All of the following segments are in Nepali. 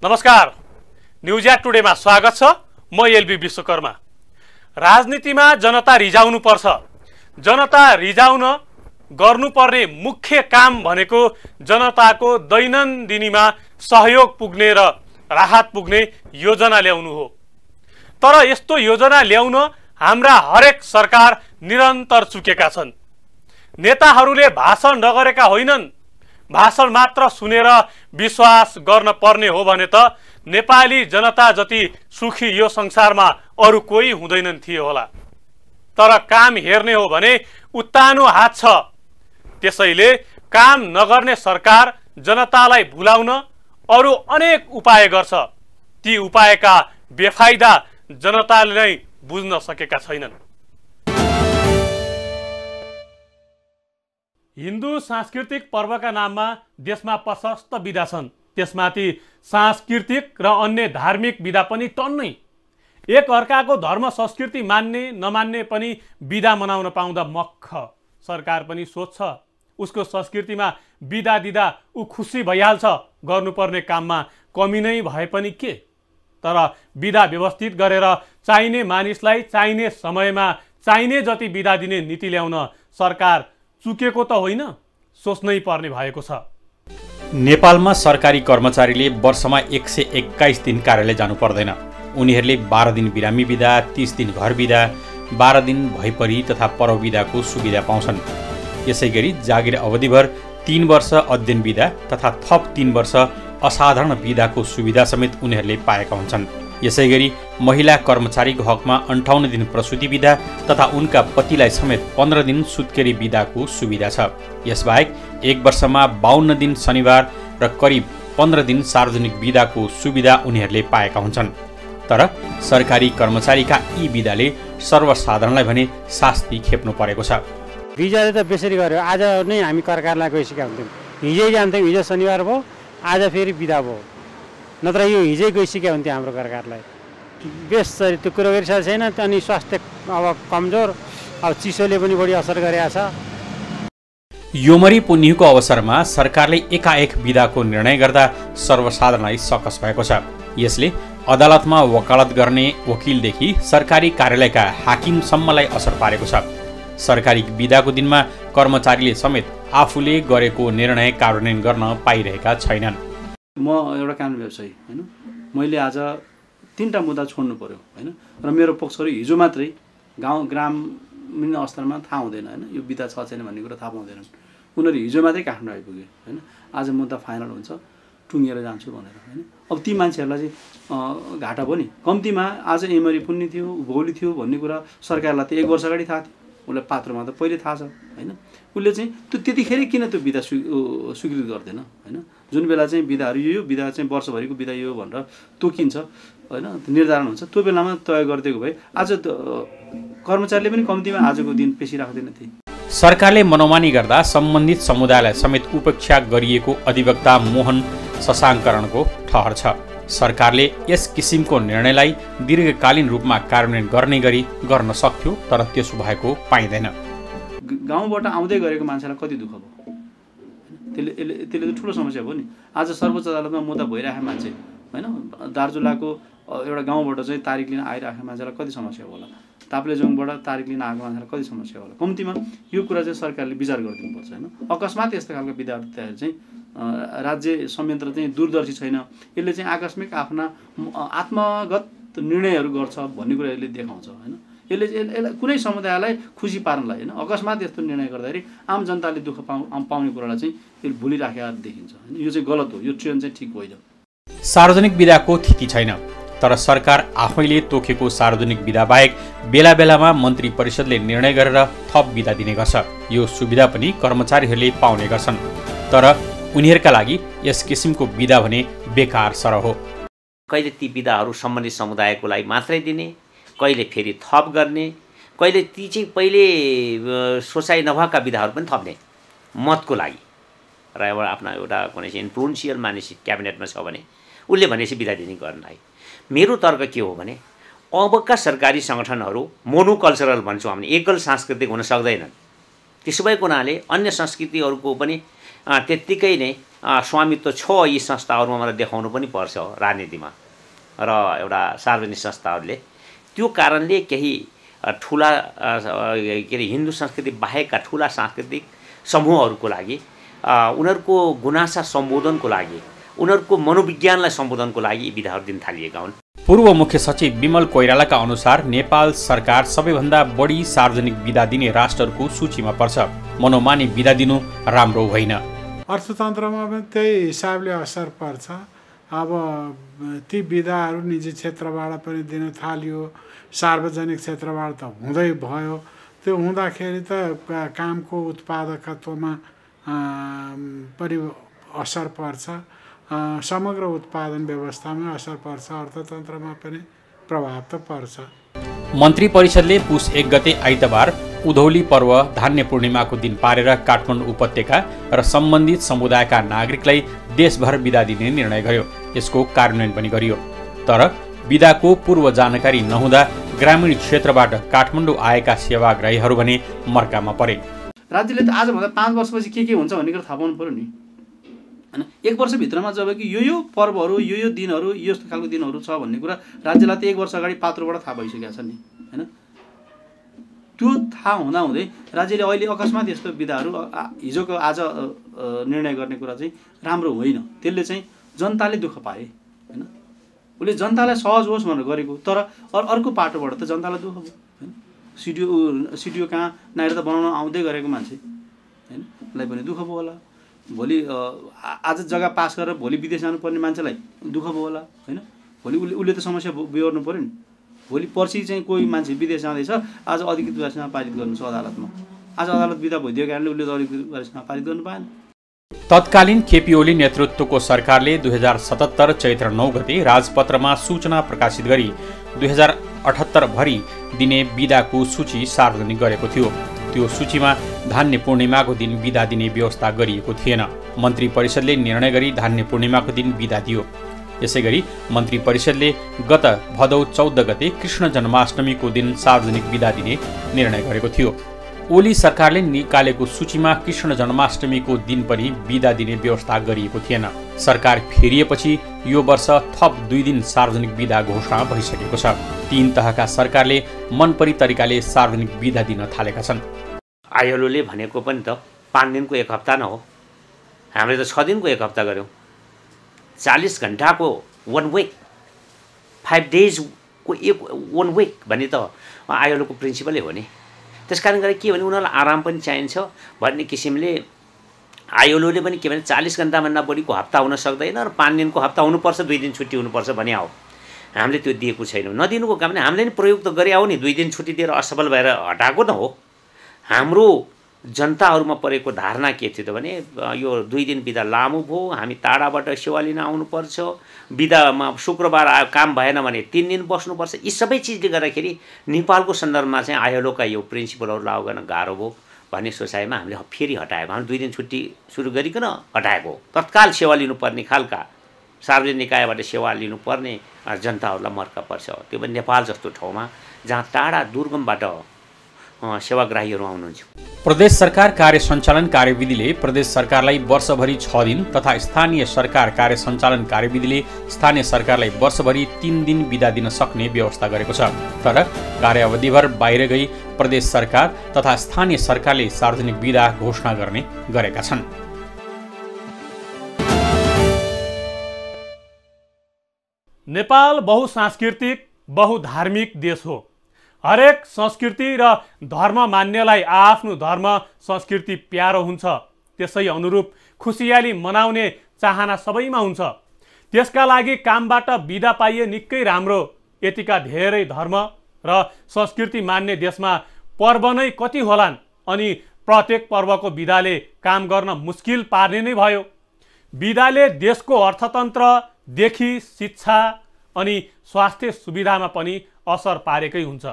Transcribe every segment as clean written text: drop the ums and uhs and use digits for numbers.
नमस्कार, न्युज एट टुडेमा स्वागत छ। म एलबी विश्वकर्मा। राजनीतिमा जनता रिझाउनु पर्छ। जनता रिझाउन गर्नुपर्ने मुख्य काम भनेको जनताको दैनन्दिनीमा सहयोग पुग्ने र राहत पुग्ने योजना ल्याउनु हो। तर यस्तो योजना ल्याउन हाम्रा हरेक सरकार निरन्तर चुकेका छन्। नेताहरूले भाषण नगरेका होइनन्, भाषण मात्र सुनेर विश्वास गर्न पर्ने हो भने त नेपाली जनता जति सुखी यो संसारमा अरू कोही हुँदैनन् थिए होला। तर काम हेर्ने हो भने उत्तानो हात छ। त्यसैले काम नगर्ने सरकार जनतालाई भुलाउन अरू अनेक उपाय गर्छ। ती उपायका बेफाइदा जनताले नै बुझ्न सकेका छैनन्। हिन्दू सांस्कृतिक पर्वका नाममा देशमा प्रशस्त विधा छन्। त्यसमाथि सांस्कृतिक र अन्य धार्मिक विधा पनि टन्नै। एक अर्काको धर्म संस्कृति मान्ने नमान्ने पनि विधा मनाउन पाउँदा मख। सरकार पनि सोच्छ उसको संस्कृतिमा विधा दिँदा ऊ खुसी भइहाल्छ। गर्नुपर्ने काममा कमी नै भए पनि के। तर विधा व्यवस्थित गरेर चाहिने मानिसलाई चाहिने समयमा चाहिने जति विधा दिने नीति ल्याउन सरकार चुकेको त होइन, सोच्नै पर्ने भएको छ। नेपालमा सरकारी कर्मचारीले वर्षमा 121 दिन कार्यालय जानु पर्दैन। उनीहरूले 12 दिन बिरामी बिदा, 30 दिन घर बिदा, 12 दिन भइपरि तथा परव बिदाको सुविधा पाउँछन्। यसैगरी जागिर अवधिभर 3 वर्ष अध्ययन बिदा तथा थप 3 वर्ष असाधारण बिदाको सुविधा समेत उनीहरूले पाएका हुन्छन्। यसैगरी महिला कर्मचारीको हकमा 58 दिन प्रसुति बिदा तथा उनका पतिलाई समेत 15 दिन सुत्केरी बिदाको सुविधा छ। यसबाहेक 1 वर्षमा 52 दिन शनिबार र करिब 15 दिन सार्वजनिक बिदाको सुविधा उनीहरूले पाएका हुन्छन्। तर सरकारी कर्मचारीका यी बिदाले सर्वसाधारणलाई भने शास्ति खेप्नु परेको छ। बिदाले त बेसरी गर्यो। आज नै हामी कर्कारलाई गइसकेका हुन्थ्यौँ। हिजै जान्थ्यौँ, हिजो शनिबार भयो, आज फेरि बिदा भयो। नत्र यो हिजै गइसकेका हुन्थ्यो हाम्रो सरकारलाई। बेसरी त्यो कुरो गरिसकेको छैन। अनि स्वास्थ्य अब कमजोर, अब चिसोले पनि बढी असर गरेको छ। योमरी पुन्युको अवसरमा सरकारले एकाएक बिदाको निर्णय गर्दा सर्वसाधारणलाई सकस भएको छ। यसले अदालतमा वकालत गर्ने वकिलदेखि सरकारी कार्यालयका हाकिमसम्मलाई असर पारेको छ। सरकारी बिदाको दिनमा कर्मचारीले समेत आफूले गरेको निर्णय कार्यान्वयन गर्न पाइरहेका छैनन्। म एउटा कानुन व्यवसायी होइन, मैले आज 3टा मुद्दा छोड्नु पर्यो होइन, र मेरो पक्षहरू हिजो मात्रै ग्रामीण स्तरमा थाहा हुँदैन होइन, यो बिदा छ छैन भन्ने कुरा थाहा पाउँदैनन्। उनीहरू हिजो मात्रै काठमाडौँ आइपुगे होइन, आज मुद्दा फाइनल हुन्छ टुङ्गेर जान्छु भनेर होइन। अब ती मान्छेहरूलाई चाहिँ घाटा भयो नि। कम्तीमा आज एमरी पुन्ने थियो, भोलि थियो भन्ने कुरा सरकारलाई त 1 वर्ष अगाडि थाहा थियो। उसलाई पात्रमा त पहिले थाहा छ होइन। उसले चाहिँ त्यो त्यतिखेर किन त्यो बिदा स्वीकृत गर्दैन होइन। जुन बेला चाहिँ बिदाहरू यो बिदा चाहिँ वर्षभरिको बिदा यो भनेर तोकिन्छ होइन, निर्धारण हुन्छ, त्यो बेलामा तय गरिदिएको भए आज कर्मचारीले पनि कम्तीमा आजको दिन पेशी राख्दैन थिए। सरकारले मनोमानी गर्दा सम्बन्धित समुदायलाई समेत उपेक्षा गरिएको अधिवक्ता मोहन शशाङ्करणको ठहर छ। सरकारले यस किसिमको निर्णयलाई दीर्घकालीन रूपमा कार्यान्वयन गर्ने गरी गर्न सक्थ्यो, तर त्यसो भएको पाइँदैन। गाउँबाट आउँदै गरेको मान्छेलाई कति दुःख भयो। त्यसले त ठुलो समस्या भयो नि। आज सर्वोच्च अदालतमा मुद्दा भइरहेको मान्छे होइन, दार्चुलाको एउटा गाउँबाट चाहिँ तारिक लिन आइरहेको मान्छेलाई कति समस्या होला। ताप्लेजुङबाट तारिक लिन आएको मान्छेलाई कति समस्या होला। कम्तीमा यो कुरा चाहिँ सरकारले विचार गरिदिनुपर्छ होइन। अकस्मात यस्तो खालको विद्यार्थीहरू चाहिँ राज्य संयन्त्र चाहिँ दूरदर्शी छैन, यसले चाहिँ आकस्मिक आफ्ना आत्मगत निर्णयहरू गर्छ भन्ने कुरा यसले देखाउँछ होइन। यसलाई कुनै समुदायलाई खुसी पार्नलाई होइन, अकस्मात यस्तो निर्णय गर्दाखेरि आम जनताले दुःख पाउने कुरालाई चाहिँ यसले भुलिराखेका देखिन्छ होइन। यो चाहिँ गलत हो, यो ट्रेन्ड चाहिँ ठिक होइन। सार्वजनिक बिदाको थिति छैन, तर सरकार आफैले तोकेको सार्वजनिक बिदा बाहेक बेला बेलामा मन्त्री परिषदले निर्णय गरेर थप बिदा दिने गर्छ। यो सुविधा पनि कर्मचारीहरूले पाउने गर्छन्, तर उनीहरूका लागि यस किसिमको बिदा भने बेकार सरह हो। कहिले ती बिदाहरू सम्बन्धित समुदायको लागि मात्रै दिने, कहिले फेरि थप गर्ने, कहिले ती चाहिँ पहिले सोचाइ नभएका बिदाहरू पनि थप्ने मतको लागि। र आफ्नो एउटा कुनै चाहिँ इन्फ्लुएन्सियल मानिस क्याबिनेटमा छ भने उसले भनेपछि बिदा दिने गर्नलाई मेरो तर्क के हो भने अबका सरकारी सङ्गठनहरू मोनोकल्चरल भन्छौँ हामीले, एकल सांस्कृतिक हुन सक्दैनन्। त्यसो भएको हुनाले अन्य संस्कृतिहरूको पनि त्यत्तिकै नै स्वामित्व छ यी संस्थाहरूमा मलाई देखाउनु पनि पर्छ राजनीतिमा र एउटा सार्वजनिक संस्थाहरूले। त्यो कारणले केही ठुला के अरे हिन्दू संस्कृति बाहेकका ठुला सांस्कृतिक समूहहरूको लागि उनीहरूको गुनासा सम्बोधनको लागि उनीहरूको मनोविज्ञानलाई सम्बोधनको लागि विधाहरू दिन थालिएका हुन्। पूर्व मुख्य सचिव विमल कोइरालाका अनुसार नेपाल सरकार सबैभन्दा बढी सार्वजनिक बिदा दिने राष्ट्रहरूको सूचीमा पर्छ। मनोमानी बिदा दिनु राम्रो होइन। अर्थतन्त्रमा पनि त्यही हिसाबले असर पर्छ। अब ती बिदाहरू निजी क्षेत्रबाट पनि दिन थालियो, सार्वजनिक क्षेत्रबाट त हुँदै भयो। त्यो हुँदाखेरि त कामको उत्पादकत्वमा पनि असर पर्छ, समग्र उत्पादन व्यवस्थामा असर पर्छ, अर्थतन्त्रमा पनि प्रभाव त पर्छ। मन्त्री परिषदले पुस 1 गते आइतबार उधौली पर्व धान्य पूर्णिमाको दिन पारेर काठमाडौँ उपत्यका र सम्बन्धित समुदायका नागरिकलाई देशभर बिदा दिने निर्णय गर्यो। यसको कार्यान्वयन पनि गरियो। तर बिदाको पूर्व जानकारी नहुँदा ग्रामीण क्षेत्रबाट काठमाडौँ आएका सेवाग्राहीहरू भने मर्कामा परे। राज्यले त आजभन्दा 5 वर्षपछि के हुन्छ भन्ने कुरा थाहा पाउनु पर्यो नि हैन। 1 वर्षभित्रमा जब कि यो पर्वहरू यो दिनहरू यस्तो खालको दिनहरू छ भन्ने कुरा राज्यलाई त 1 वर्ष अगाडि पात्रोबाट थाहा भइसकेको छ नि हैन। त्यो थाहा हुँदाहुँदै राज्यले अहिले अकस्मात यस्तो बिदाहरू हिजोको आज निर्णय गर्ने कुरा चाहिँ राम्रो होइन। त्यसले चाहिँ जनताले दुःख पाए हैन। उसले जनतालाई सहज होस् भनेर गरेको, तर अर्को पाटोबाट त जनतालाई दुःख भयो हैन। सिडिओ कहाँ नाएर त बनाउन आउँदै गरेको मान्छे हैन लाई पनि दुःख भयो होला। भोलि आज जग्गा पास गरेर भोलि विदेश जानुपर्ने मान्छेलाई दुःख भयो होला हैन। भोलि उसले त समस्या बिहोर्नु पर्यो नि। भोलि पर्सि चाहिँ कोही मान्छे विदेश जाँदैछ, आज अधिकृत वारेसनामा पारित गर्नु छ अदालतमा। आज अदालत बिदा भइदिएको कारणले उसले अधिकृत वारेसनामा पारित गर्नु पाएन। तत्कालीन केपी ओली नेतृत्वको सरकारले 2077 चैत्र 9 गते राजपत्रमा सूचना प्रकाशित गरी 2078 भरि दिने बिदाको सूची सार्वजनिक गरेको थियो। त्यो सूचीमा धान्य पूर्णिमाको दिन बिदा दिने व्यवस्था गरिएको थिएन। मन्त्री परिषदले निर्णय गरी धान्य पूर्णिमाको दिन बिदा दियो। यसैगरी मन्त्री परिषदले गत भदौ 14 गते कृष्ण जन्माष्टमीको दिन सार्वजनिक बिदा दिने निर्णय गरेको थियो। ओली सरकारले निकालेको सूचीमा कृष्ण जन्माष्टमीको दिन पनि बिदा दिने व्यवस्था गरिएको थिएन। सरकार फेरिएपछि यो वर्ष थप 2 दिन सार्वजनिक बिदा घोषणा भइसकेको छ। 3 तहका सरकारले मनपरी तरिकाले सार्वजनिक बिदा दिन थालेका छन्। आईएलओले भनेको पनि त 5 दिनको 1 हप्ता न हो, हामीले त 6 दिनको 1 हप्ता गऱ्यौँ। 40 घण्टाको 1 विक, 5 डेजको 1 विक भन्ने त आईएलओको प्रिन्सिपलै हो नि। त्यस कारण गरेर के भने उनीहरूलाई आराम पनि चाहिन्छ भन्ने किसिमले आईएलओले पनि के भने 40 घण्टाभन्दा बढीको हप्ता हुन सक्दैन र 5 दिनको हप्ता हुनुपर्छ, 2 दिन छुट्टी हुनुपर्छ भने हो। हामीले त्यो दिएको छैनौँ। नदिनुको काम भने हामीले नि प्रयोग त गरे आऊ नि, 2 दिन छुट्टी दिएर असफल भएर हटाएको न हो। हाम्रो जनताहरूमा परेको धारणा के थियो त भने यो 2 दिन बिदा लामो भयो, हामी टाढाबाट सेवा लिन आउनुपर्छ, बिदामा शुक्रबार काम भएन भने 3 दिन बस्नुपर्छ। यी सबै चिजले गर्दाखेरि नेपालको सन्दर्भमा चाहिँ आईएलओका यो प्रिन्सिपलहरू लागू गर्न गाह्रो भयो भन्ने सोचाइमा हामीले फेरि हटाएको। हामी 2 दिन छुट्टी सुरु गरिकन हटाएको। तत्काल सेवा लिनुपर्ने खालका सार्वजनिक निकायबाट सेवा लिनुपर्ने जनताहरूलाई मर्का पर्छ। त्यो पनि नेपाल जस्तो ठाउँमा जहाँ टाढा दुर्गमबाट सेवाग्राहीहरू आउनुहुन्छ। प्रदेश सरकार कार्य सञ्चालन कार्यविधिले प्रदेश सरकारलाई वर्षभरि 6 दिन तथा स्थानीय सरकार कार्य सञ्चालन कार्यविधिले स्थानीय सरकारलाई वर्षभरि 3 दिन बिदा दिन सक्ने व्यवस्था गरेको छ। तर कार्यावधिभर बाहिर गई प्रदेश सरकार तथा स्थानीय सरकारले सार्वजनिक बिदा घोषणा गर्ने गरेका छन्। नेपाल बहुसांस्कृतिक बहुधार्मिक देश हो। हरेक संस्कृति र धर्म मान्नेलाई आफ्नो धर्म संस्कृति प्यारो हुन्छ। त्यसै अनुरूप खुसियाली मनाउने चाहना सबैमा हुन्छ। त्यसका लागि कामबाट बिदा पाइए निकै राम्रो। यतिका धेरै धर्म र संस्कृति मान्ने देशमा पर्व नै कति होलान्, अनि प्रत्येक पर्वको बिदाले काम गर्न मुस्किल पार्ने नै भयो। बिदाले देशको अर्थतन्त्रदेखि शिक्षा अनि स्वास्थ्य सुविधामा पनि असर पारेकै हुन्छ।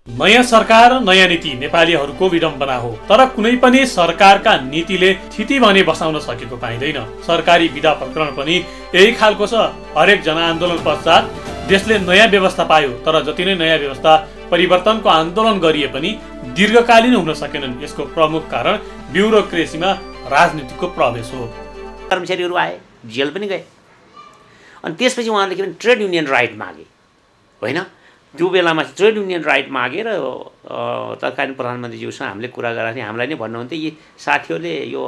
नयाँ सरकार नयाँ नीति नेपालीहरूको विडम्बना हो, तर कुनै पनि सरकारका नीतिले थिति भने बसाउन सकेको पाइँदैन। सरकारी बिदा प्रकरण पनि यही खालको छ। हरेक जनआन्दोलन पश्चात देशले नयाँ व्यवस्था पायो, तर जति नै नयाँ व्यवस्था परिवर्तनको आन्दोलन गरिए पनि दीर्घकालीन हुन सकेनन्। यसको प्रमुख कारण ब्युरोक्रेसीमा राजनीतिको प्रवेश हो। कर्मचारीहरू आए, जेल पनि गए। अनि त्यसपछि उहाँहरूले के भने ट्रेड युनियन राइट मागे होइन। त्यो बेलामा ट्रेड युनियन राइट मागेर तत्कालीन प्रधानमन्त्रीज्यूसँग हामीले कुरा गरेका थियौँ। हामीलाई नै भन्नुहुन्थ्यो यी साथीहरूले यो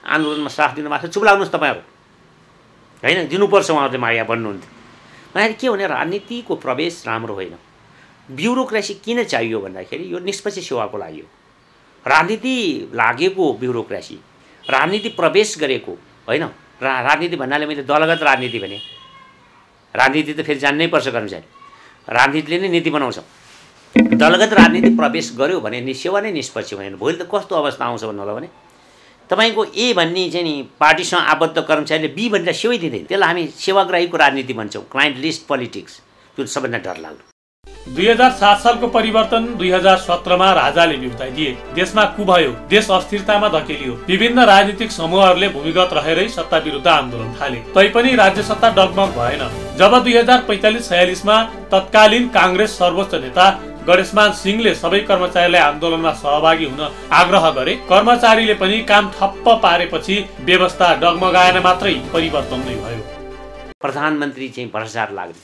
आन्दोलनमा साथ दिनु भएको छ, चुप लाग्नुहोस् तपाईँहरू होइन, दिनुपर्छ उहाँहरूले मागे भन्नुहुन्थ्यो। उहाँले के भने राजनीतिको प्रवेश राम्रो होइन। ब्युरोक्रेसी किन चाहियो भन्दाखेरि यो निष्पक्ष सेवाको लागि हो। राजनीति लागेको ब्युरोक्रेसी, राजनीति प्रवेश गरेको होइन। राजनीति भन्नाले मैले दलगत राजनीति भने, राजनीति त फेरि जान्नै पर्छ कर्मचारी, राजनीतिले नै नीति बनाउँछ। दलगत राजनीति प्रवेश गर्यो भने सेवा नै निष्पक्ष भएन। भोलि त कस्तो अवस्था आउँछ भन्नु होला भने तपाईँको ए भन्ने चाहिँ नि पार्टीसँग आबद्ध कर्मचारीले बी भनेर सेवै दिँदैन, त्यसलाई हामी सेवाग्राहीको राजनीति भन्छौँ, क्लाइन्ट लिस्ट पोलिटिक्स। त्यो सबैभन्दा डरलाग्दो। 2007 सालको परिवर्तन 2017मा राजाले बिउताइदिए। देशमा कुभयो, देश अस्थिरतामा धकेलियो। विभिन्न राजनीतिक समूहहरूले भूमिगत रहेरै सत्ता विरुद्ध आन्दोलन थाले, तैपनि राज्य सत्ता डगमग भएन। जब 2045-46मा तत्कालीन काङ्ग्रेस सर्वोच्च नेता गणेशमान सिंहले सबै कर्मचारीलाई आन्दोलनमा सहभागी हुन आग्रह गरे, कर्मचारीले पनि काम ठप्प पारेपछि व्यवस्था डगमगाएन, मात्रै परिवर्तन नै भयो। प्रधानमन्त्री चाहिँ भ्रष्टाचार लाग्ने,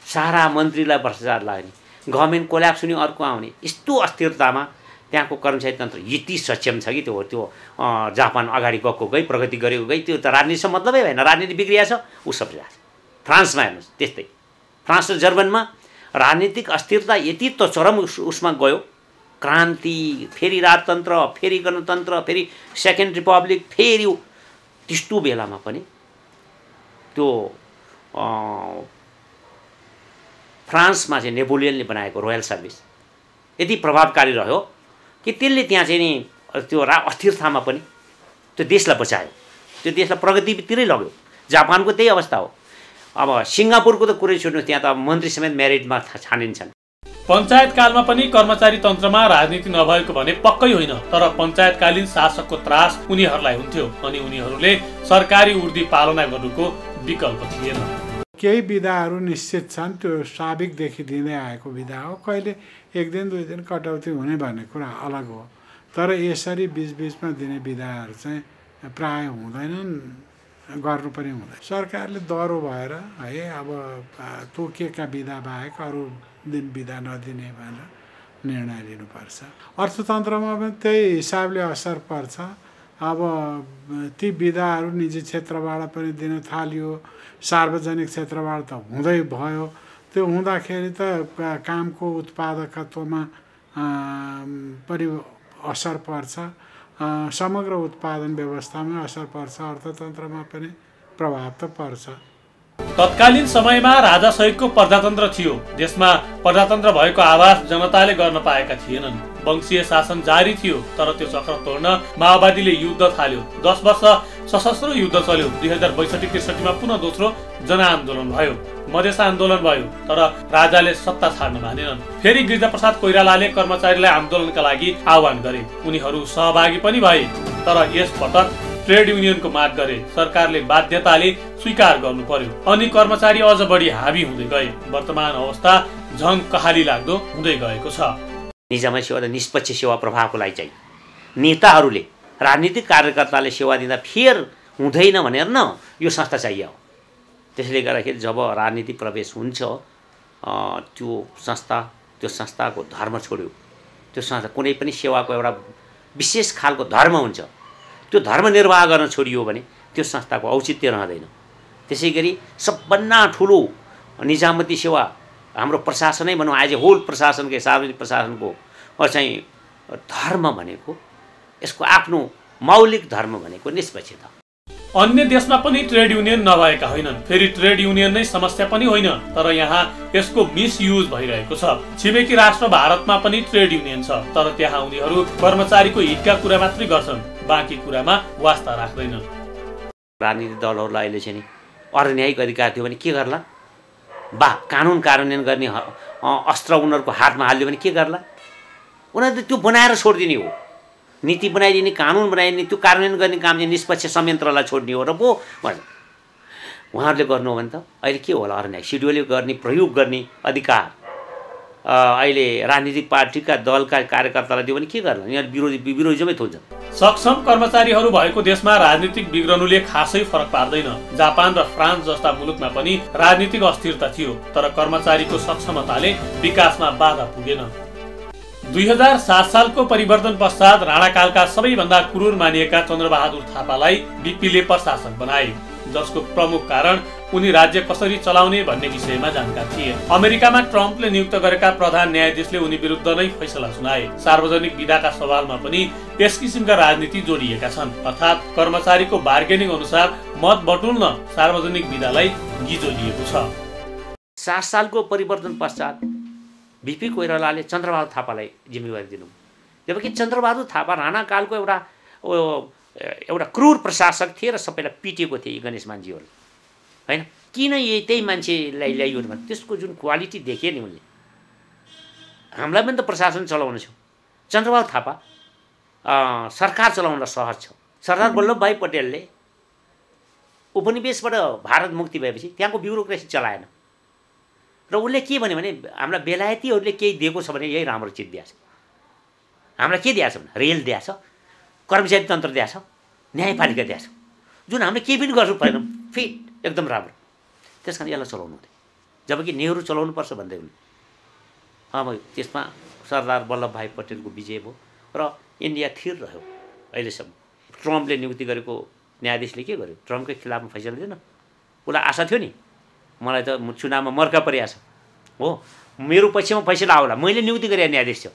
सारा मन्त्रीलाई भ्रष्टाचार लाग्ने, गभर्मेन्ट कोल्याप्स हुने, अर्को आउने, यस्तो अस्थिरतामा त्यहाँको कर्मचारी तन्त्र यति सक्षम छ कि त्यो जापान अगाडि गएको गई, प्रगति गरेको गई, त्यो त राजनीतिसँग मतलबै भएन। राजनीति बिग्रिया छ ऊ सबै जान्छ। फ्रान्समा हेर्नुहोस् त्यस्तै, फ्रान्स र जर्मनमा राजनीतिक अस्थिरता यति त चरम उसमा गयो, क्रान्ति, फेरि राजतन्त्र, फेरि गणतन्त्र, फेरि सेकेन्ड रिपब्लिक, फेरि त्यस्तो बेलामा पनि त्यो फ्रान्समा चाहिँ नेपोलियनले बनाएको रोयल सर्भिस यति प्रभावकारी रह्यो कि त्यसले त्यहाँ चाहिँ नि त्यो अस्थिरतामा पनि त्यो देशलाई बचायो, त्यो देशलाई प्रगतितिरै लग्यो। जापानको त्यही अवस्था हो। अब सिङ्गापुरको त कुरै छोड्नुहोस्, त्यहाँ त मन्त्री समेत मेरिटमा छानिन्छन्। पञ्चायत कालमा पनि कर्मचारी तन्त्रमा राजनीति नभएको भने पक्कै होइन, तर पञ्चायतकालीन शासकको त्रास उनीहरूलाई हुन्थ्यो अनि उनीहरूले सरकारी उर्दी पालना गर्नुको विकल्प थिएन। केही विधाहरू निश्चित छन्, त्यो साबिकदेखि दिँदै आएको विधा हो। कहिले एक दिन दुई दिन कटौती हुने भन्ने कुरा अलग हो, तर यसरी बिचबिचमा दिने विधाहरू चाहिँ प्राय हुँदैनन्, गर्नु पनि हुँदैन। सरकारले दह्रो भएर है अब तोकिएका विधा बाहेक अरू दिन विधा नदिने भनेर निर्णय लिनुपर्छ। अर्थतन्त्रमा पनि त्यही हिसाबले असर पर्छ। अब ती विधाहरू निजी क्षेत्रबाट पनि दिन थालियो, सार्वजनिक क्षेत्रबाट त हुँदै भयो। त्यो हुँदाखेरि त कामको उत्पादकत्वमा पनि असर पर्छ, समग्र उत्पादन व्यवस्थामा असर पर्छ, अर्थतन्त्रमा पनि प्रभाव त पर्छ। तत्कालीन समयमा राजासहितको प्रजातन्त्र थियो। देशमा प्रजातन्त्र भएको आभास जनताले गर्न पाएका थिएनन्। वंशीय शासन जारी थियो, तर त्यो चक्र तोड्न माओवादीले युद्ध थाल्यो। 10 वर्ष सशस्त्र युद्ध चल्यो। 2062-63मा पुनः दोस्रो जनआन्दोलन भयो, मधेस आन्दोलन भयो, तर राजाले सत्ता छाड्न मानेनन्। फेरि गिरिजाप्रसाद कोइरालाले कर्मचारीलाई आन्दोलनका लागि आह्वान गरे। उनीहरू सहभागी पनि भए, तर यस पटक ट्रेड युनियनको माग गरे। सरकारले बाध्यताले स्वीकार गर्नु पर्यो अनि कर्मचारी अझ बढी हावी हुँदै गए। वर्तमान अवस्था झन कहाली लाग्दो हुँदै गएको छ। निजामय सेवा र निष्पक्ष सेवा प्रभावको लागि चाहिँ नेताहरूले, राजनीतिक कार्यकर्ताले सेवा दिँदा फेर हुँदैन भनेर न यो संस्था चाहियो। त्यसले गर्दाखेरि जब राजनीति प्रवेश हुन्छ त्यो संस्थाको धर्म छोड्यो। त्यो संस्था कुनै पनि सेवाको एउटा विशेष खालको धर्म हुन्छ, त्यो धर्म निर्वाह गर्न छोडियो भने त्यो संस्थाको औचित्य रहँदैन। त्यसै गरी सबभन्दा ठुलो निजामती सेवा हाम्रो प्रशासनै भनौँ, एज ए होल प्रशासनको, सार्वजनिक प्रशासनको चाहिँ धर्म भनेको, यसको आफ्नो मौलिक धर्म भनेको निष्पक्षता। अन्य देशमा पनि ट्रेड युनियन नभएका होइनन्। फेरि ट्रेड युनियन नै समस्या पनि होइन, तर यहाँ यसको मिसयुज भइरहेको छ। छिमेकी राष्ट्र भारतमा पनि ट्रेड युनियन छ, तर त्यहाँ उनीहरू कर्मचारीको हितका कुरा मात्रै गर्छन्, बाँकी कुरामा वास्ता राख्दैनन्। राजनीतिक दलहरूलाई अहिले चाहिँ अर्धन्यायिक अधिकार थियो भने के गर्ला? कानुन कार्यान्वयन गर्ने अस्त्र उनीहरूको हातमा हाल्यो भने के गर्ला? उनीहरूले त्यो बनाएर छोडिदिने हो। नीति बनाइदिने, कानुन बनाइदिने, त्यो कार्यान्वयन गर्ने काम चाहिँ निष्पक्ष संयन्त्रलाई छोड्ने हो र पो उहाँहरूले गर्नु हो भने त अहिले के होला? अर्धन्यायिक सिडिओले गर्ने, प्रयोग गर्ने अधिकार अहिले राजनीतिक पार्टीका दलका कार्यकर्तालाई दियो भने के गर्ला? यहाँ विरोधीजमै थुल्छ। सक्षम कर्मचारीहरू भएको देशमा राजनीतिक बिग्रनुले खासै फरक पार्दैन। जापान र फ्रान्स जस्ता मुलुकमा पनि राजनीतिक अस्थिरता थियो, तर कर्मचारीको सक्षमताले विकासमा बाधा पुगेन। 2007 सालको परिवर्तन पश्चात राणाकालका सबैभन्दा क्रूर मानिएका चन्द्रबहादुर थापालाई बिपीले प्रशासक बनाए, जसको प्रमुख कारण उनी राज्य कसरी चलाउने भन्ने विषयमा जानकार थिए। अमेरिकामा ट्रम्पले नियुक्त गरेका प्रधान न्यायाधीशले उनी विरुद्ध नै फैसला सुनाए। सार्वजनिक विधाका सवालमा पनि यस किसिमका राजनीति जोडिएका छन्, अर्थात् कर्मचारीको बार्गेनिङ अनुसार मत बटुल्न सार्वजनिक विधालाई गिजो लिएको छ। 7 सालको परिवर्तन पश्चात बिपी कोइरालाले चन्द्रबहादुर थापालाई जिम्मेवारी दिनु, जबकि चन्द्रबहादुर थापा राणाकालको एउटा क्रूर प्रशासक थिए र सबैलाई पिटेको थिए गणेश मानजीहरू, होइन? किन त्यही मान्छेलाई ल्याइयो भने त्यसको जुन क्वालिटी देखे नि उनले, हामीलाई पनि त प्रशासन चलाउनु छ। चन्द्रबहादुर थापा सरकार चलाउनलाई सहज छ। सरदार वल्लभभाइ पटेलले उपनिवेशबाट भारत मुक्ति भएपछि त्यहाँको ब्युरोक्रेसी चलाएन र उसले के भन्यो भने हामीलाई बेलायतीहरूले केही दिएको छ भने यही राम्रो चिज दिएछ। हामीलाई के दिएछ भने रेल दिएछ, कर्मचारी तन्त्र दिएछ, न्यायपालिका दिएछ, जुन हामीले केही पनि गर्नु परेन, फिट एकदम राम्रो। त्यस कारण यसलाई चलाउनु हुँदैन, जबकि नेहरू चलाउनुपर्छ भन्दै उनले। अब त्यसमा सरदार वल्लभभाइ पटेलको विजय भयो र इन्डिया थिर रह्यो अहिलेसम्म। ट्रम्पले नियुक्ति गरेको न्यायाधीशले के गर्यो? ट्रम्पकै खिलाफमा फैसला दिएन। उसलाई आशा थियो नि मलाई त चुनावमा मर्का परिआछ हो, मेरो पक्षमा फैसला आउला, मैले नियुक्ति गरे न्यायाधीश थियो,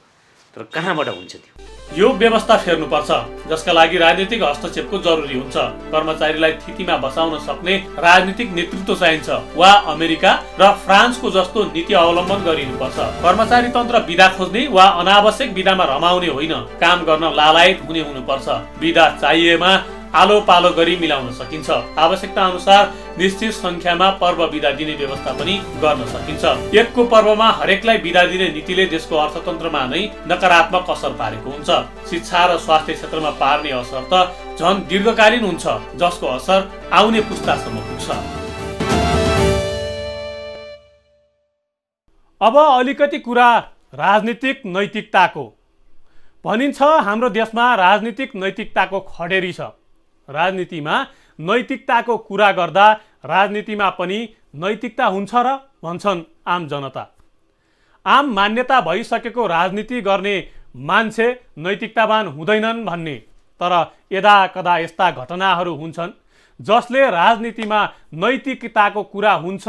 तर कहाँबाट हुन्छ त्यो? यो व्यवस्था फेर्नुपर्छ, जसका लागि राजनीतिक हस्तक्षेपको जरुरी हुन्छ। कर्मचारीलाई स्थितिमा बसाउन सक्ने राजनीतिक नेतृत्व चाहिन्छ, वा अमेरिका र फ्रान्सको जस्तो नीति अवलम्बन गरिनुपर्छ। कर्मचारी तन्त्र बिदा खोज्ने वा अनावश्यक बिदामा रमाउने होइन, काम गर्न लालायत हुनुपर्छ। बिदा चाहिएमा आलो पालो गरी मिलाउन सकिन्छ। आवश्यकता अनुसार निश्चित संख्यामा पर्व बिदा दिने व्यवस्था पनि गर्न सकिन्छ। एकको पर्वमा हरेकलाई बिदा दिने नीतिले देशको अर्थतन्त्रमा नै नकारात्मक असर पारेको हुन्छ। शिक्षा र स्वास्थ्य क्षेत्रमा पार्ने असर त झन् दीर्घकालीन हुन्छ, जसको असर आउने पुस्तासम्म पुग्छ। अब अलिकति कुरा राजनीतिक नैतिकताको। भनिन्छ हाम्रो देशमा राजनीतिक नैतिकताको खडेरी छ। राजनीतिमा नैतिकताको कुरा गर्दा राजनीतिमा पनि नैतिकता हुन्छ र भन्छन् आम जनता। आम मान्यता भइसकेको राजनीति गर्ने मान्छे नैतिकतावान हुँदैनन् भन्ने, तर यदा कदा यस्ता घटनाहरू हुन्छन् जसले राजनीतिमा नैतिकताको कुरा हुन्छ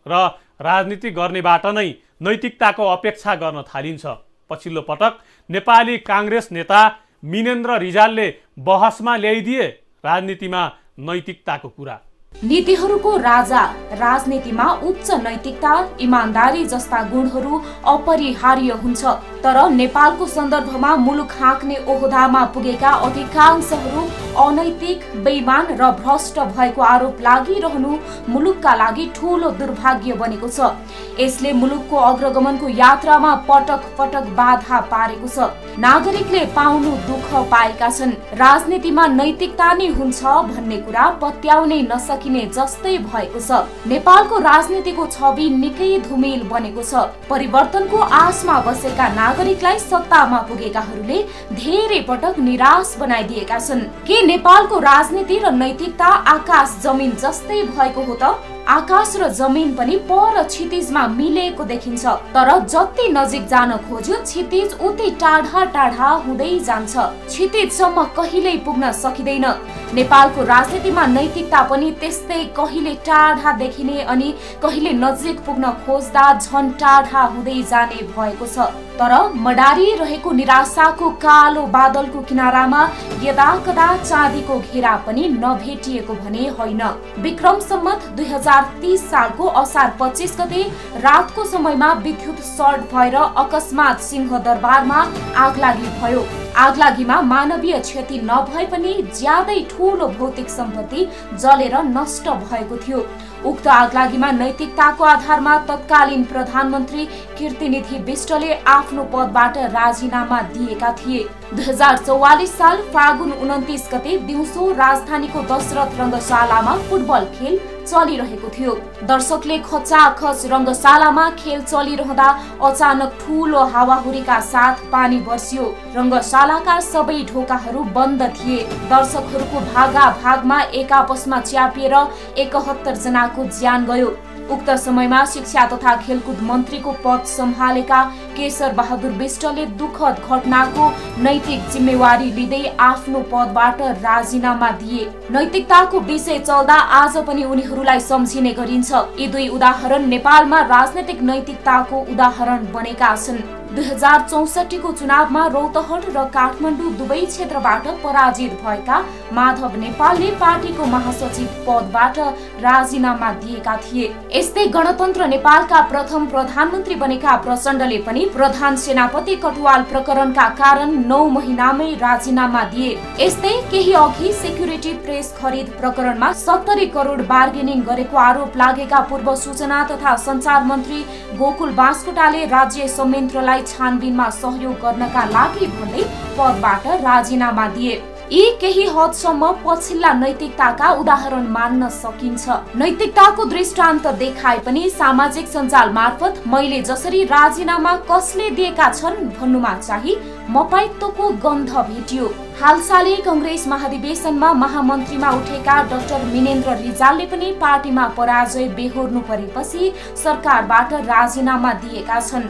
र राजनीति गर्नेबाट नै नैतिकताको अपेक्षा गर्न थालिन्छ। पछिल्लो पटक नेपाली काङ्ग्रेस नेता मिनेन्द्र रिजालले बहसमा ल्याइदिए राजनीतिमा नैतिकताको कुरा। नीतिहरूको राजा राजनीतिमा उच्च नैतिकता, इमानदारी जस्ता गुणहरू अपरिहार्य हुन्छ, तर नेपालको सन्दर्भमा मुलुक हाँक्ने ओहदामा पुगेका अधिकांशहरू अनैतिक, बेइमान र भ्रष्ट भएको आरोप लागिरहनु मुलुकका लागि ठूलो दुर्भाग्य बनेको छ। यसले मुलुकको अग्रगमनको यात्रामा पटक पटक बाधा पारेको छ। नागरिकले पाउनु दुःख पाएका छन्। राजनीतिमा नैतिकता नै हुन्छ भन्ने कुरा पत्याउनै नसकिने जस्तै भएको छ। नेपालको राजनीतिको छवि निकै धुमिल बनेको छ। परिवर्तनको आशमा बसेका नागरिकलाई सत्तामा पुगेकाहरूले धेरै पटक निराश बनाइदिएका छन्। के नेपालको राजनीति र नैतिकता आकाश जमिन जस्तै भएको हो त? आकाश र जमिन पनि पर क्षितिजमा मिलेको देखिन्छ, तर जति नजिक जान खोज्यो क्षितिज उतै टाढा टाढा हुँदै जान्छ। क्षितिजसम्म कहिल्यै पुग्न सकिँदैन। नेपालको राजनीतिमा नैतिकता पनि त्यस्तै कहिले टाढा देखिने अनि कहिले नजिक पुग्न खोज्दा झन् टाढा हुँदै जाने भएको छ। तर मडारिरहेको निराशाको कालो बादलको किनारामा यदाकदा चाँदीको घेरा पनि नभेटिएको भने होइन। विक्रम सम्मत 2030 सालको असार 25 गते रातको समयमा विद्युत सर्ट भएर अकस्मात सिंहदरबारमा आगलागी भयो। आगलागीमा मानवीय क्षति नभए पनि ज्यादै ठूलो भौतिक सम्पत्ति जलेर नष्ट भएको थियो। उक्त आगलागीमा नैतिकताको आधारमा तत्कालीन प्रधानमन्त्री कीर्तिनिधि विष्टले आफ्नो पदबाट राजीनामा दिएका थिए। 2044 साल फागुन 29 गते दिउँसो राजधानीको दशरथ रङ्गशालामा फुटबल खेल चलिरहेको थियो। दर्शकले खचाखच रङ्गशालामा खेल चलिरहँदा अचानक ठूलो हावाहुरीका साथ पानी बर्सियो। रङ्गशालाका सबै ढोकाहरू बन्द थिए। दर्शकहरूको भागाभागमा एक आपसमा च्यापिएर 71 जनाको ज्यान गयो। उक्त समयमा शिक्षा तथा खेलकुद मन्त्रीको पद सम्हालेका केशर बहादुर विष्टले दुःखद घटनाको नैतिक जिम्मेवारी लिँदै आफ्नो पदबाट राजीनामा दिए। नैतिकताको विषय चल्दा आज पनि उनीहरूलाई सम्झिने गरिन्छ। यी दुई उदाहरण नेपालमा राजनैतिक नैतिकताको उदाहरण बनेका छन्। 2064 को चुनावमा रौतहट र काठमाडौँ दुवै क्षेत्रबाट पराजित भएका माधव नेपालले पार्टीको महासचिव पदबाट राजीनामा दिएका थिए। यस्तै गणतन्त्र नेपालका प्रथम प्रधानमन्त्री बनेका प्रचण्डले पनि प्रधान सेनापति कटुवाल प्रकरणका कारण 9 महिनामै राजीनामा दिए। यस्तै केही अघि सेक्युरिटी प्रेस खरिद प्रकरणमा 70 करोड बार्गेनिङ गरेको आरोप लागेका पूर्व सूचना तथा सञ्चार मन्त्री गोकुल बास्कोटाले राज्य संयन्त्रलाई छानबिनमा सहयोग गर्नका लागि भन्दै पदबाट राजीनामा दिए। यी केही हदसम्म पछिल्ला नैतिकताका उदाहरण मान्न सकिन्छ। नैतिकताको दृष्टान्त देखाए पनि सामाजिक सञ्जाल मार्फत मैले जसरी राजीनामा कसले दिएका छन् भन्नुमा चाहिँ मपाइत्वको गन्ध भेटियो। हालसालै कंग्रेस महाधिवेशनमा महामन्त्रीमा उठेका डाक्टर मिनेन्द्र रिजालले पनि पार्टीमा पराजय बेहोर्नु परेपछि सरकारबाट राजीनामा दिएका छन्।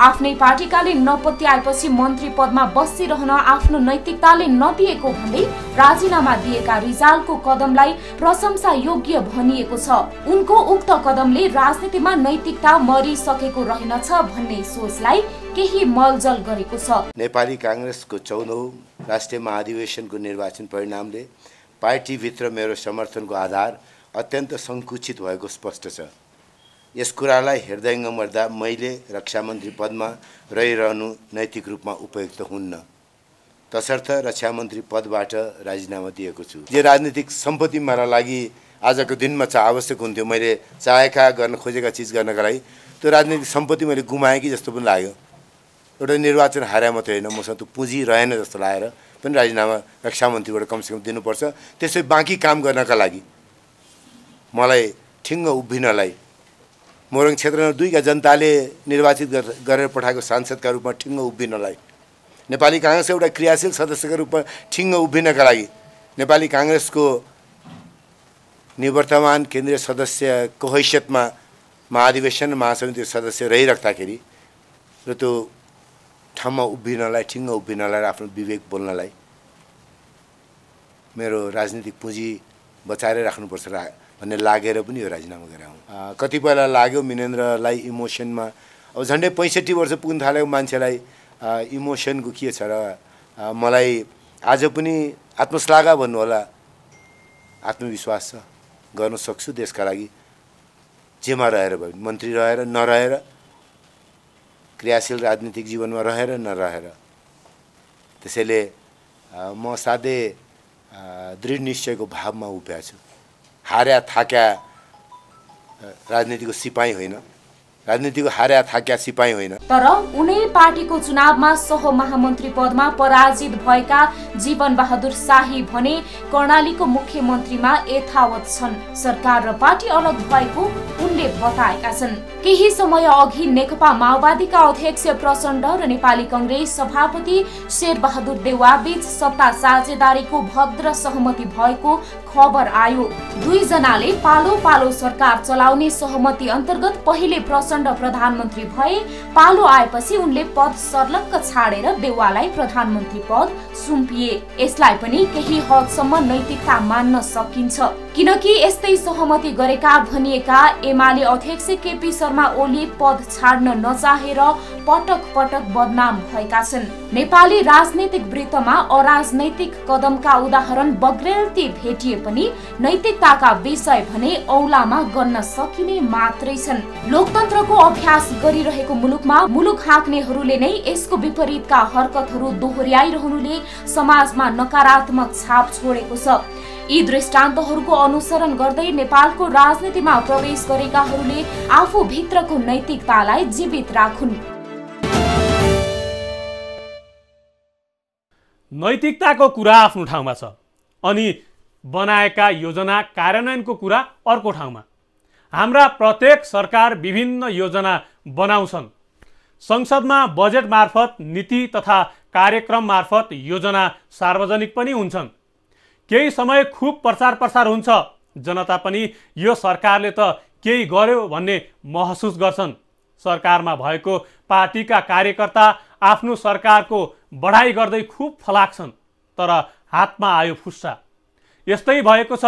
आफ्नै पार्टीकाले नपत्याएपछि मन्त्री पदमा बसिरहन आफ्नो नैतिकताले नदिएको भन्दै राजीनामा दिएका रिजालको कदमलाई प्रशंसा योग्य भनिएको छ। उनको उक्त कदमले राजनीतिमा नैतिकता मरिसकेको रहेनछ भन्ने सोचलाई केही मलजल गरेको छ। नेपाली कांग्रेसको 14औं राष्ट्रिय महाधिवेशनको निर्वाचन परिणामले पार्टीभित्र मेरो समर्थनको आधार अत्यन्त संकुचित भएको स्पष्ट छ। यस कुरालाई हेर्दै मर्दा मैले रक्षा मन्त्री पदमा रहिरहनु नैतिक रूपमा उपयुक्त हुन्न, तसर्थ रक्षा मन्त्री पदबाट राजीनामा दिएको छु। जे राजनीतिक सम्पत्ति मेरा लागि आजको दिनमा चाहिँ आवश्यक हुन्थ्यो, मैले चाहेका गर्न खोजेका चिज गर्नका लागि त्यो राजनीतिक सम्पत्ति मैले गुमाएँ कि जस्तो पनि लाग्यो। एउटा निर्वाचन हारे मात्रै होइन, मसँग त्यो पुँजी रहेन जस्तो लागेर पनि राजीनामा रक्षा मन्त्रीबाट कमसेकम दिनुपर्छ। त्यसै बाँकी काम गर्नका लागि मलाई ठिङ्ग उभिनलाई, मोरङ क्षेत्रमा 2 का जनताले निर्वाचित गरेर पठाएको सांसदका रूपमा ठिङ्ग उभिनलाई, नेपाली कांग्रेस एउटा क्रियाशील सदस्यका रूपमा ठिङ्ग उभिनका लागि, नेपाली कांग्रेसको निवर्तमान केन्द्रीय सदस्यको हैसियतमा महाधिवेशन महासमितिको सदस्य रहिराख्दाखेरि र त्यो ठाउँमा उभिनलाई, ठिङ्ग उभिनलाई, आफ्नो विवेक बोल्नलाई मेरो राजनीतिक पुँजी बचाएर राख्नुपर्छ भन्ने लागेर पनि यो राजीनामा गरेँ। कतिपयलाई लाग्यो मिनेन्द्रलाई इमोसनमा, अब झन्डै 65 वर्ष पुग्न थालेको मान्छेलाई इमोसनको के छ र। मलाई आज पनि आत्मश्लाघा भन्नु होला, आत्मविश्वास छ, गर्न सक्छु देशका लागि, जेमा रहेर भए मन्त्री रहेर नरहेर, क्रियाशील राजनीतिक जीवनमा रहेर नरहेर। त्यसैले म साधै दृढ निश्चयको भावमा उभिएको छु। हार्या थाक्या राजनीतिको सिपाही होइन, राजनीतिको हार्या थाक्या सिपाही होइन। तर उनै पार्टीको चुनावमा सह महामन्त्री पदमा पराजित भएका जीवन बहादुर शाही भने कर्णालीको मुख्यमन्त्रीमा यथावत छन्। सरकार र पार्टी अलग भएको उनले बताएका छन्। केही समय अघि नेकपा माओवादीका अध्यक्ष प्रचण्ड र नेपाली कांग्रेस सभापति शेरबहादुर देउवाबीच सत्ता साझेदारीको भद्र सहमति भएको खबर आयो। दुई जनाले पालो पालो सरकार चलाउने सहमति अन्तर्गत पहिले प्रचण्ड प्रधानमन्त्री भए, पालो आएपछि उनले पद सर्लक्क छाडेर देउवालाई प्रधानमन्त्री पद सुम्पिए। यसलाई पनि केही हदसम्म नैतिकता मान्न सकिन्छ, किनकि यस्तै सहमति गरेका भनिएका एमाले अध्यक्ष केपी शर्मा ओली पद छाड्न नचाहेर पटक पटक बदनाम भएका छन्। नेपाली राजनीतिक वृत्तमा अराजनैतिक कदमका उदाहरण बग्रेलती भेटिए पनि नैतिकताका विषय भने औलामा गन्न सकिने मात्रै छन्। लोकतन्त्रको अभ्यास गरिरहेको मुलुकमा मुलुक हाँक्नेहरूले नै यसको विपरीतका हरकतहरू दोहोर्याइरहनुले समाजमा नकारात्मक छाप छोडेको छ। यी दृष्टान्तहरूको अनुसरण गर्दै नेपालको राजनीतिमा प्रवेश गरेकाहरूले आफू भित्रको नैतिकतालाई जीवित राखुन्। नैतिकताको कुरा आफ्नो ठाउँमा छ, अनि बनाएका योजना कार्यान्वयनको कुरा अर्को ठाउँमा। हाम्रा प्रत्येक सरकार विभिन्न योजना बनाउँछन्। संसदमा बजेट मार्फत नीति तथा कार्यक्रम मार्फत योजना सार्वजनिक पनि हुन्छन्। केही समय खूब प्रचार प्रसार हुन्छ, जनता पनि यो सरकारले त केही गर्यो भन्ने महसुस गर्छन्। सरकारमा भएको पार्टीका कार्यकर्ता आफ्नो सरकारको बढाइ गर्दै खूब फलाक्छन्, तर हातमा आयो फुस्सा। यस्तै भएको छ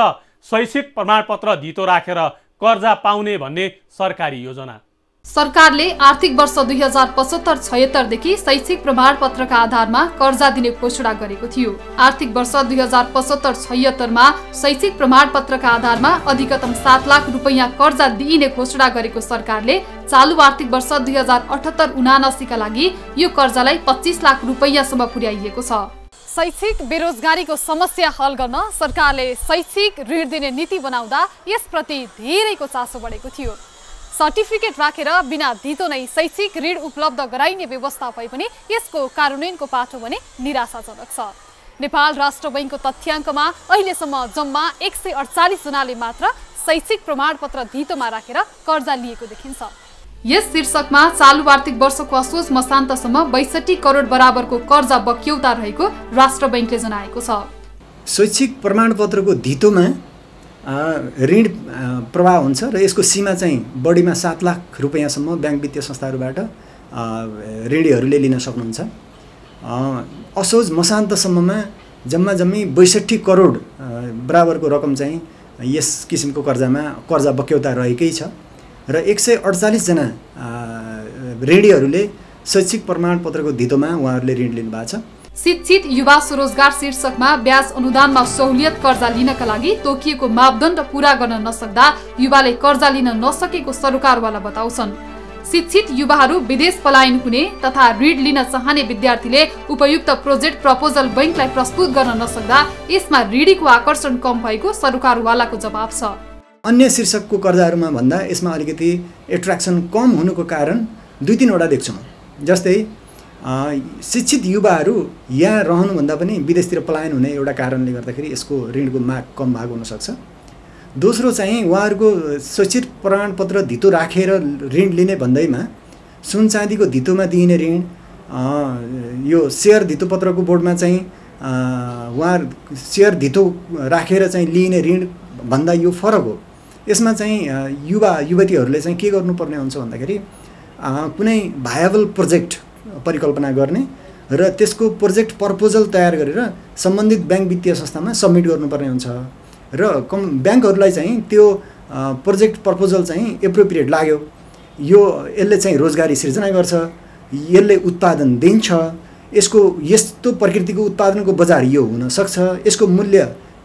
शैक्षिक प्रमाणपत्र धितो राखेर कर्जा पाउने भन्ने सरकारी योजना। सरकारले आर्थिक वर्ष 2075-76 देखि शैक्षिक प्रमाणपत्रका आधारमा कर्जा दिने घोषणा गरेको थियो। आर्थिक वर्ष 2075-76 मा शैक्षिक प्रमाणपत्रका आधारमा अधिकतम 7 लाख रुपैयाँ कर्जा दिइने घोषणा गरेको सरकारले चालु आर्थिक वर्ष 2078-79 का लागि यो कर्जालाई 25 लाख रुपैयाँसम्म पुर्याइएको छ। शैक्षिक बेरोजगारीको समस्या हल गर्न सरकारले शैक्षिक ऋण दिने नीति बनाउँदा यसप्रति धेरैको चासो बढेको थियो। सर्टिफिकेट राखेर बिना धितो नै शैक्षिक ऋण उपलब्ध गराइने व्यवस्था भए पनि यसको कार्यान्वयनको पाटो भने निराशाजनक छ। नेपाल राष्ट्र बैंकको तथ्याङ्कमा अहिलेसम्म जम्मा 148 जनाले मात्र शैक्षिक प्रमाणपत्र धितोमा राखेर कर्जा लिएको देखिन्छ। यस शीर्षकमा चालु आर्थिक वर्षको असोज मसान्तसम्म 62 करोड बराबरको कर्जा बक्यौता रहेको राष्ट्र बैंकले जनाएको छ। शैक्षिक प्रमाणपत्रको धितोमा ऋण प्रवाह हुन्छ र यसको सीमा चाहिँ बढीमा 7 लाख रुपैयाँसम्म ब्याङ्क वित्तीय संस्थाहरूबाट ऋणीहरूले लिन सक्नुहुन्छ। असोज मसान्तसम्ममा जम्मी 62 करोड बराबरको रकम चाहिँ यस किसिमको कर्जा बक्यौता रहेकै छ र 148 जना ऋणीहरूले शैक्षिक प्रमाणपत्रको धितोमा उहाँहरूले ऋण लिनुभएको छ। शिक्षित युवा स्वरोजगार शीर्षकमा ब्याज अनुदानमा सहुलियत कर्जा लिनका लागि तोकिएको मापदण्ड पूरा गर्न नसक्दा युवाले कर्जा लिन नसकेको सरकारवाला बताउँछन्। शिक्षित युवाहरू विदेश पलायन हुने तथा ऋण लिन चाहने विद्यार्थीले उपयुक्त प्रोजेक्ट प्रपोजल बैंकलाई प्रस्तुत गर्न नसक्दा यसमा ऋणीको आकर्षण कम भएको सरकारवालाको जवाब छ। अन्य शीर्षकको कर्जाहरूमा भन्दा यसमा अलिकति एट्र्याक्सन कम हुनुको कारण 2-3 वटा देख्छौँ। जस्तै शिक्षित युवाहरू यहाँ रहनुभन्दा पनि विदेशतिर पलायन हुने एउटा कारणले गर्दाखेरि यसको ऋणको माग कम भएको हुनसक्छ। दोस्रो चाहिँ उहाँहरूको शैक्षिक प्रमाणपत्र धितो राखेर ऋण लिने भन्दैमा सुन चाँदीको धितोमा दिइने ऋण, यो सेयर धितोपत्रको बोर्डमा चाहिँ उहाँ सेयर धितो राखेर चाहिँ लिइने ऋण भन्दा यो फरक हो। यसमा चाहिँ युवा युवतीहरूले चाहिँ के गर्नुपर्ने हुन्छ भन्दाखेरि कुनै भायबल प्रोजेक्ट परिकल्पना गर्ने र त्यसको प्रोजेक्ट प्रपोजल तयार गरेर सम्बन्धित ब्याङ्क वित्तीय संस्थामा सबमिट गर्नुपर्ने हुन्छ र ब्याङ्कहरूलाई चाहिँ त्यो प्रोजेक्ट प्रपोजल चाहिँ एप्रोप्रिएट लाग्यो, यसले चाहिँ रोजगारी सिर्जना गर्छ, यसले उत्पादन दिन्छ, यसको यस्तो प्रकृतिको उत्पादनको बजार यो हुनसक्छ, यसको मूल्य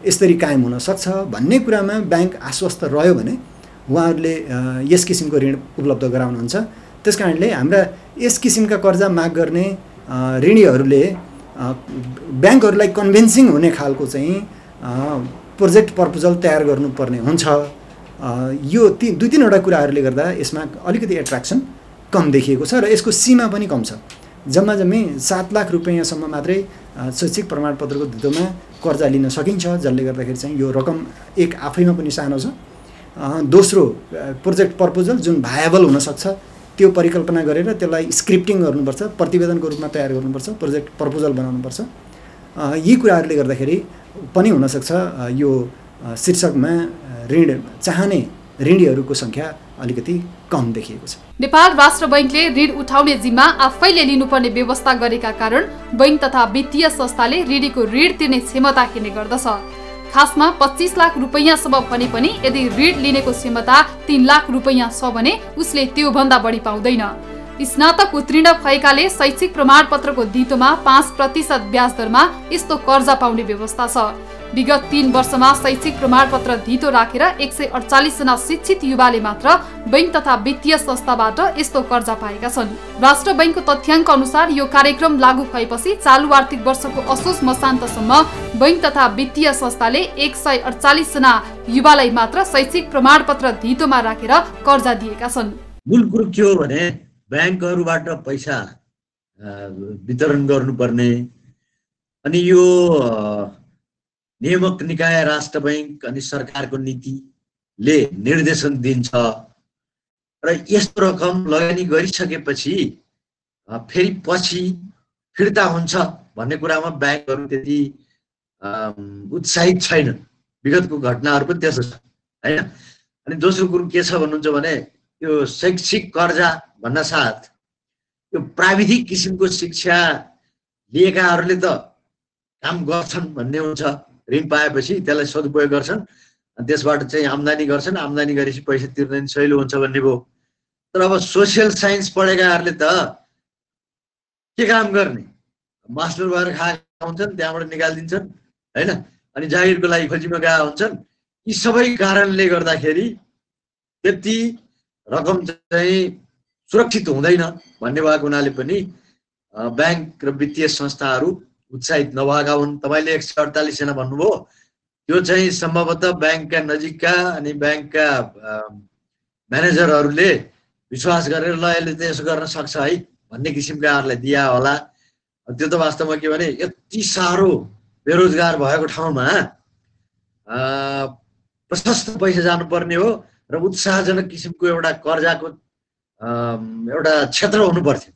यसरी कायम हुनसक्छ भन्ने कुरामा ब्याङ्क आश्वस्त रह्यो भने उहाँहरूले यस किसिमको ऋण उपलब्ध गराउनुहुन्छ। त्यसकारणले हाम्रा यस किसिमका कर्जा माग गर्ने ऋणीहरूले ब्याङ्कहरूलाई कन्भिन्सिङ हुने खालको चाहिँ प्रोजेक्ट प्रपोजल तयार गर्नुपर्ने हुन्छ। यो 2-3 वटा कुराहरूले गर्दा यसमा अलिकति एट्र्याक्सन कम देखिएको छ र यसको सीमा पनि कम छ। जम्मी 7 लाख रुपैयाँसम्म मात्रै शैक्षिक प्रमाणपत्रको धितोमा कर्जा लिन सकिन्छ, जसले गर्दाखेरि चाहिँ यो रकम एक आफैमा पनि सानो छ। दोस्रो प्रोजेक्ट प्रपोजल जुन भायबल हुनसक्छ त्यो परिकल्पना गरेर त्यसलाई स्क्रिप्टिङ गर्नुपर्छ, प्रतिवेदनको रूपमा तयार गर्नुपर्छ, प्रोजेक्ट प्रपोजल बनाउनुपर्छ। यी कुराहरूले गर्दाखेरि पनि हुनसक्छ यो शीर्षकमा ऋण चाहने ऋणीहरूको सङ्ख्या अलिकति कम देखिएको छ। नेपाल राष्ट्र बैंकले ऋण उठाउने जिम्मा आफैले लिनुपर्ने व्यवस्था गरेका कारण बैंक तथा वित्तीय संस्थाले ऋणीको ऋण तिर्ने क्षमता हेर्ने गर्दछ। खासमा 25 लाख रुपैयाँसम्म भने पनि यदि ऋण लिनेको क्षमता 3 लाख रुपैयाँ छ भने उसले त्यो भन्दा बढी पाउँदैन। स्नातक उत्तीर्ण भएकाले शैक्षिक प्रमाणपत्रको धितोमा 5% ब्याज दरमा यस्तो कर्जा पाउने व्यवस्था छ। विगत 3 वर्षमा शैक्षिक प्रमाणपत्र धितो राखेर 148 जना शिक्षित युवाले मात्र बैंक तथा वित्तीय संस्थाबाट यस्तो कर्जा पाएका छन्। राष्ट्र बैंकको तथ्याङ्क अनुसार यो कार्यक्रम लागू भएपछि चालु आर्थिक वर्षको असोज मसान्तसम्म बैंक तथा वित्तीय संस्थाले 148 जना युवालाई मात्र शैक्षिक प्रमाणपत्र धितोमा राखेर कर्जा दिएका छन्। मूल कुरो के हो भने ब्याङ्कहरूबाट पैसा वितरण गर्नुपर्ने अनि यो नियामक निकाय, राष्ट्र बैंक अनि सरकारको नीतिले निर्देशन दिन्छ र यस्तो रकम लगानी गरिसकेपछि फेरि पछि फिर्ता हुन्छ भन्ने कुरामा ब्याङ्कहरू त्यति उत्साहित छैनन्। विगतको घटनाहरू पनि त्यसो छ हैन। अनि दोस्रो कुरो के छ भन्नुहुन्छ भने यो शैक्षिक कर्जा भन्न साथ यो प्राविधिक किसिमको शिक्षा लिएकाहरूले त काम गर्छन् भन्ने हुन्छ। ऋण पाएपछि त्यसलाई सदुपयोग गर्छन् अनि त्यसबाट चाहिँ आम्दानी गर्छन्, आम्दानी गरेपछि पैसा तिर्न सजिलो हुन्छ भन्ने भयो। तर अब सोसियल साइन्स पढेकाहरूले त के काम गर्ने, मास्टर भएर खाएका हुन्छन्, त्यहाँबाट निकालिदिन्छन् हैन। अनि जागिरको लागि खोजीमा गएका हुन्छन्। यी सबै कारणले गर्दाखेरि त्यति रकम चाहिँ सुरक्षित हुँदैन भन्ने भएको हुनाले पनि ब्याङ्क र वित्तीय संस्थाहरू उत्साहित नभएका हुन्। तपाईँले 148 जना भन्नुभयो, त्यो चाहिँ सम्भवतः ब्याङ्कका नजिकका अनि ब्याङ्कका म्यानेजरहरूले विश्वास गरेर ल यसले त यसो गर्न सक्छ है भन्ने किसिमकाहरूलाई दिया होला। त्यो त वास्तवमा के भने यति साह्रो बेरोजगार भएको ठाउँमा प्रशस्त पैसा जानुपर्ने हो र उत्साहजनक किसिमको एउटा कर्जाको एउटा क्षेत्र हुनु पर्थ्यो।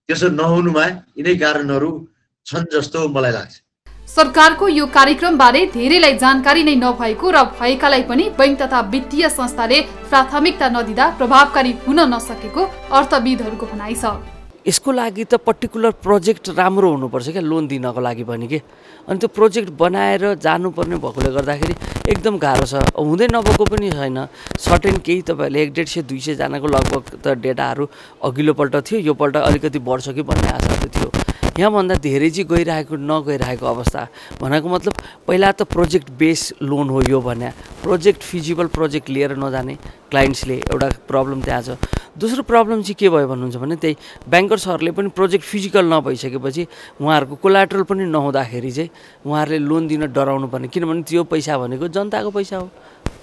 त्यसो नहुनुमा यिनै कारणहरू छन् जस्तो मलाई लाग्छ। सरकारको यो कार्यक्रमबारे धेरैलाई जानकारी नै नभएको र भएकालाई पनि बैंक तथा वित्तीय संस्थाले प्राथमिकता नदिँदा प्रभावकारी हुन नसकेको अर्थविदहरूको भनाइ छ। यसको लागि त पर्टिकुलर प्रोजेक्ट राम्रो हुनुपर्छ क्या लोन दिनको लागि पनि के। अनि त्यो प्रोजेक्ट बनाएर जानुपर्ने भएकोले गर्दाखेरि एकदम गाह्रो छ। हुँदै नभएको पनि छैन। सर्टेन केही तपाईँहरूले 150 200 जनाको लगभग त डेटाहरू अघिल्लोपल्ट थियो, योपल्ट अलिकति बढ्छ कि भन्ने आशाहरू थियो। यहाँभन्दा धेरै चाहिँ गइरहेको नगइरहेको अवस्था भनेको मतलब पहिला त प्रोजेक्ट बेस लोन हो यो भने, प्रोजेक्ट फिजिबल प्रोजेक्ट लिएर नजाने क्लाइन्ट्सले एउटा प्रब्लम त्यहाँ छ। दोस्रो प्रब्लम चाहिँ के भयो भन्नुहुन्छ भने त्यही ब्याङ्कर्सहरूले पनि प्रोजेक्ट फिजिकल नभइसकेपछि उहाँहरूको कोलाट्रल पनि नहुँदाखेरि चाहिँ उहाँहरूले लोन दिन डराउनु पर्ने, किनभने त्यो पैसा भनेको जनताको पैसा हो।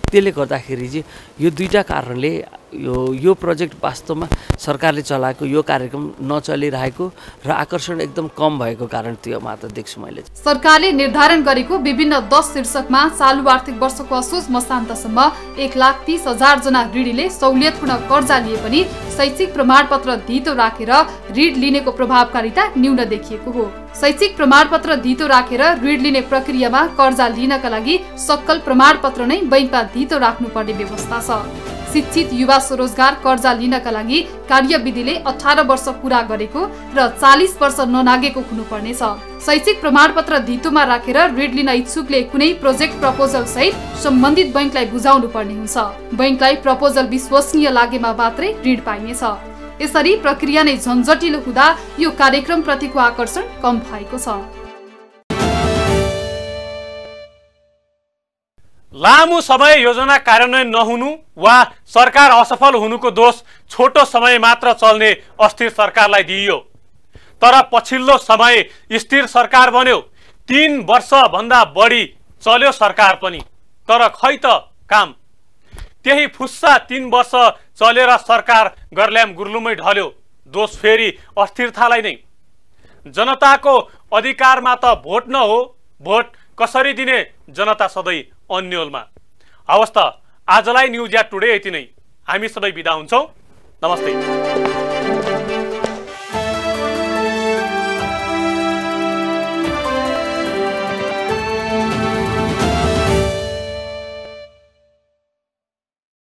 त्यसले गर्दाखेरि चाहिँ यो दुईटा कारणले यो प्रोजेक्ट वास्तवमा सरकारले चलाएको यो कार्यक्रम नचलिरहेको र आकर्षण एकदम कम भएको कारण त्यो मात्र देख्छु मैले। सरकारले निर्धारण गरेको विभिन्न 10 शीर्षकमा चालु आर्थिक वर्षको असोज मसान्तसम्म 1,30,000 जना ऋणीले सहुलियतपूर्ण कर्जा लिए पनि शैक्षिक प्रमाणपत्र धितो राखेर ऋण लिनेको प्रभावकारिता न्यून देखिएको हो। शैक्षिक प्रमाणपत्र धितो राखेर ऋण लिने प्रक्रियामा कर्जा लिनका लागि सक्कल प्रमाणपत्र नै बैंकमा धितो राख्नुपर्ने व्यवस्था छ। शिक्षित युवा स्वरोजगार कर्जा लिनका लागि कार्यविधिले 18 वर्ष पूरा गरेको र 40 वर्ष ननागेको हुनुपर्ने छ। शैक्षिक प्रमाणपत्र धितोमा राखेर ऋण लिन इच्छुकले कुनै प्रोजेक्ट प्रपोजल सहित सम्बन्धित बैंकलाई बुझाउनु पर्ने हुन्छ। बैंकलाई प्रपोजल विश्वसनीय लागेमा मात्रै ऋण पाइनेछ। यसरी प्रक्रिया नै झन्झटिलो हुँदा यो कार्यक्रम प्रतिको आकर्षण कम भएको छ। लामो समय योजना कार्यान्वयन नहुनु वा सरकार असफल हुनुको दोष छोटो समय मात्र चल्ने अस्थिर सरकारलाई दिइयो। तर पछिल्लो समय स्थिर सरकार बन्यो। 3 वर्ष भन्दा बढी चल्यो सरकार पनि, तर खै त काम। त्यही फुस्सा 3 वर्ष चलेर सरकार गर्ल्याम गुर्लुमै ढल्यो। दोष फेरि अस्थिरतालाई नै। जनताको अधिकारमा त भोट न हो, भोट कसरी दिने जनता सधैँ अन्यलमा। हवस् त आजलाई न्युज या टुडे यति नै। हामी सबै बिदा हुन्छौँ। नमस्ते।